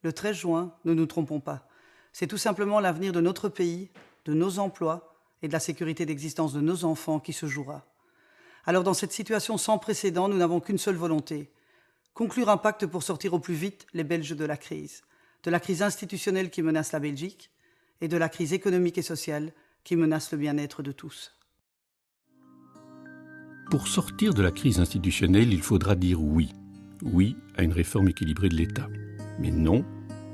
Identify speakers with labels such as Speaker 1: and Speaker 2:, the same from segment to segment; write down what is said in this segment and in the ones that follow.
Speaker 1: Le 13 juin, ne nous trompons pas. C'est tout simplement l'avenir de notre pays, de nos emplois et de la sécurité d'existence de nos enfants qui se jouera. Alors dans cette situation sans précédent, nous n'avons qu'une seule volonté. Conclure un pacte pour sortir au plus vite les Belges de la crise institutionnelle qui menace la Belgique et de la crise économique et sociale qui menace le bien-être de tous.
Speaker 2: Pour sortir de la crise institutionnelle, il faudra dire oui. Oui à une réforme équilibrée de l'État. Mais non,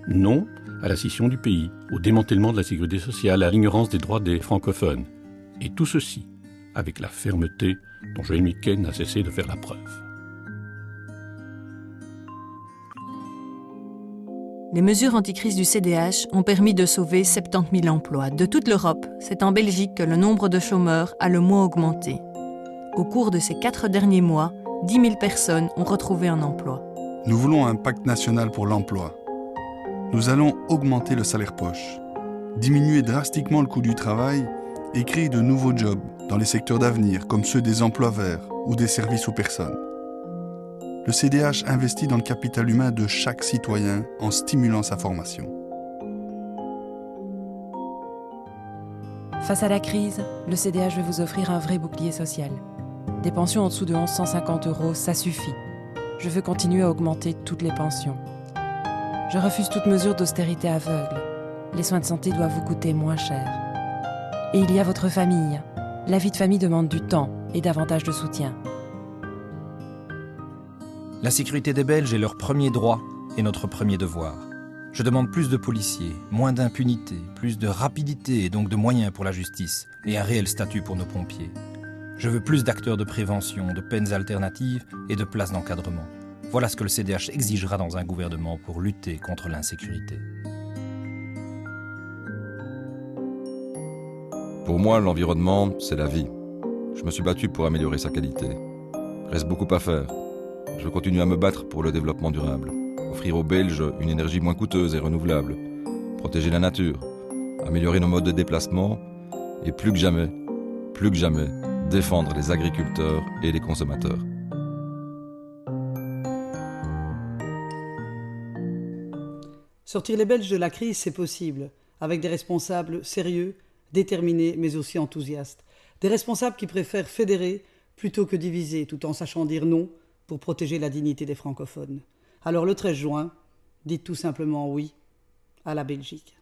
Speaker 2: non à la scission du pays, au démantèlement de la sécurité sociale, à l'ignorance des droits des francophones. Et tout ceci avec la fermeté dont Joël Miquel n'a cessé de faire la preuve.
Speaker 3: Les mesures anti-crise du CDH ont permis de sauver 70 000 emplois. De toute l'Europe, c'est en Belgique que le nombre de chômeurs a le moins augmenté. Au cours de ces 4 derniers mois, 10 000 personnes ont retrouvé un emploi.
Speaker 4: Nous voulons un pacte national pour l'emploi. Nous allons augmenter le salaire poche, diminuer drastiquement le coût du travail et créer de nouveaux jobs dans les secteurs d'avenir comme ceux des emplois verts ou des services aux personnes. Le CDH investit dans le capital humain de chaque citoyen en stimulant sa formation.
Speaker 5: Face à la crise, le CDH veut vous offrir un vrai bouclier social. Des pensions en dessous de 1 150 €, ça suffit. Je veux continuer à augmenter toutes les pensions. Je refuse toute mesure d'austérité aveugle. Les soins de santé doivent vous coûter moins cher. Et il y a votre famille. La vie de famille demande du temps et davantage de soutien.
Speaker 6: La sécurité des Belges est leur premier droit et notre premier devoir. Je demande plus de policiers, moins d'impunité, plus de rapidité et donc de moyens pour la justice et un réel statut pour nos pompiers. Je veux plus d'acteurs de prévention, de peines alternatives et de places d'encadrement. Voilà ce que le CDH exigera dans un gouvernement pour lutter contre l'insécurité.
Speaker 7: Pour moi, l'environnement, c'est la vie. Je me suis battu pour améliorer sa qualité. Reste beaucoup à faire. Je continue à me battre pour le développement durable. Offrir aux Belges une énergie moins coûteuse et renouvelable. Protéger la nature. Améliorer nos modes de déplacement. Et plus que jamais, défendre les agriculteurs et les consommateurs.
Speaker 1: Sortir les Belges de la crise, c'est possible, avec des responsables sérieux, déterminés, mais aussi enthousiastes. Des responsables qui préfèrent fédérer plutôt que diviser, tout en sachant dire non pour protéger la dignité des francophones. Alors le 13 juin, dites tout simplement oui à la Belgique.